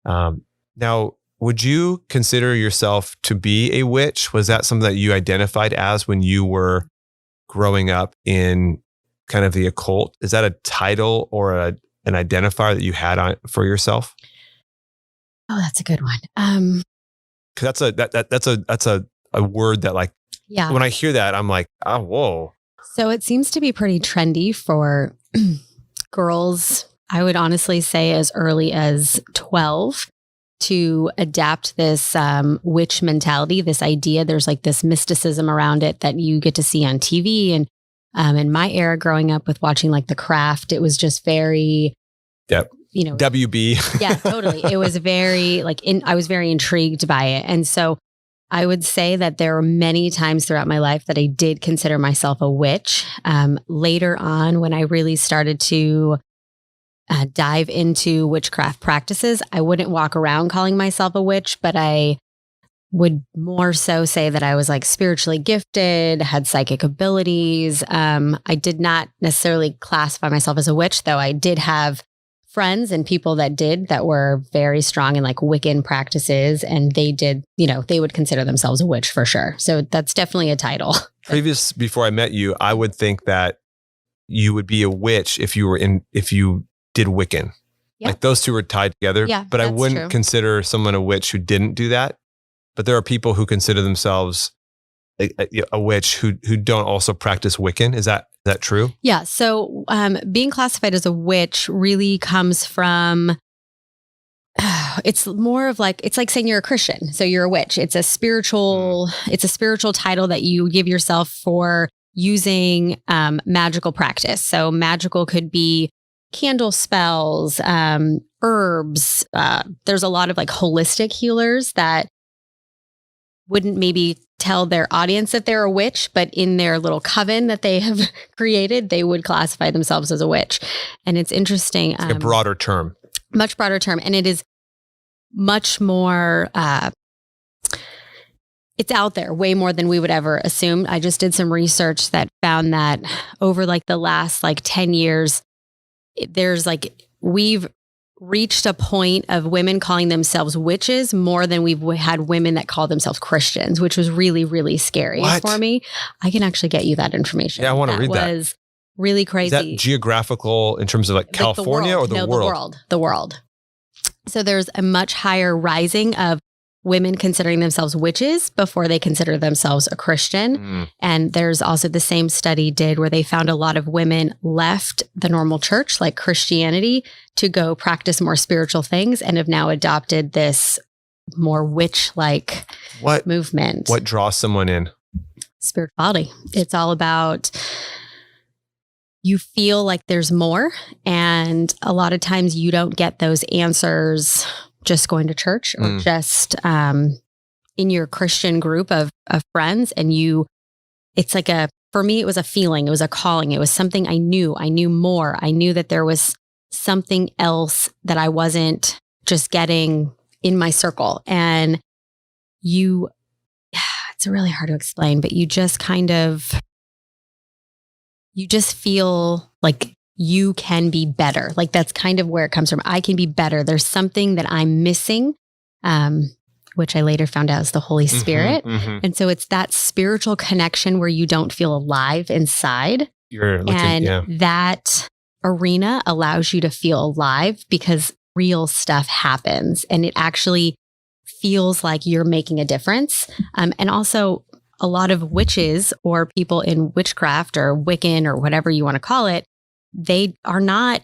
Now, would you consider yourself to be a witch? Was that something that you identified as when you were growing up in kind of the occult? Is that a title or an identifier that you had for yourself? Oh, that's a good one. Because that's a word that, like, yeah. When I hear that, I'm like, oh, whoa. So it seems to be pretty trendy for girls, I would honestly say as early as 12, to adapt this witch mentality, this idea. There's like this mysticism around it that you get to see on TV. And in my era growing up with watching like The Craft, it was just very, WB. Yeah, totally. It was very I was very intrigued by it. And so I would say that there were many times throughout my life that I did consider myself a witch. Later on, when I really started to dive into witchcraft practices, I wouldn't walk around calling myself a witch, but I would more so say that I was like spiritually gifted, had psychic abilities. I did not necessarily classify myself as a witch, though I did have friends and people that were very strong in like Wiccan practices, and they did, they would consider themselves a witch for sure. So that's definitely a title. Before I met you, I would think that you would be a witch if you did Wiccan. Yeah. Like those two were tied together. Yeah, but I wouldn't consider someone a witch who didn't do that. But there are people who consider themselves a witch who don't also practice Wiccan. Is that true? Yeah. So being classified as a witch really comes from, it's more of like, it's like saying you're a Christian. So you're a witch. It's a spiritual title that you give yourself for using magical practice. So magical could be candle spells, herbs. There's a lot of like holistic healers that wouldn't maybe tell their audience that they're a witch, but in their little coven that they have created, they would classify themselves as a witch. And it's interesting. It's a broader term. Much broader term. And it is much more, it's out there way more than we would ever assume. I just did some research that found that over like the last 10 years, we've reached a point of women calling themselves witches more than we've had women that call themselves Christians, which was really, really scary for me. I can actually get you that information. Yeah, I want to read that. That was really crazy. Is that geographical in terms of like California or the world? The world. So there's a much higher rising of women considering themselves witches before they consider themselves a Christian. And there's also the same study did where they found a lot of women left the normal church, like Christianity, to go practice more spiritual things and have now adopted this more witch-like movement. What draws someone in? Spirituality. It's all about, you feel like there's more, and a lot of times you don't get those answers just going to church or just in your Christian group of friends. And it's like for me, it was a feeling, it was a calling. It was something I knew more. I knew that there was something else that I wasn't just getting in my circle. And it's really hard to explain, but you just feel like you can be better. Like that's kind of where it comes from. I can be better. There's something that I'm missing, which I later found out is the Holy Spirit. And so it's that spiritual connection where you don't feel alive inside. That arena allows you to feel alive because real stuff happens and it actually feels like you're making a difference. And also a lot of witches or people in witchcraft or Wiccan or whatever you want to call it, they are not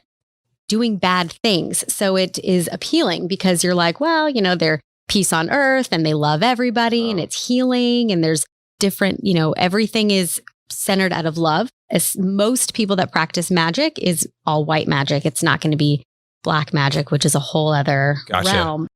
doing bad things. So it is appealing because you're like, well, they're peace on earth and they love everybody and it's healing and there's different, everything is centered out of love. As most people that practice magic is all white magic. It's not going to be black magic, which is a whole other realm.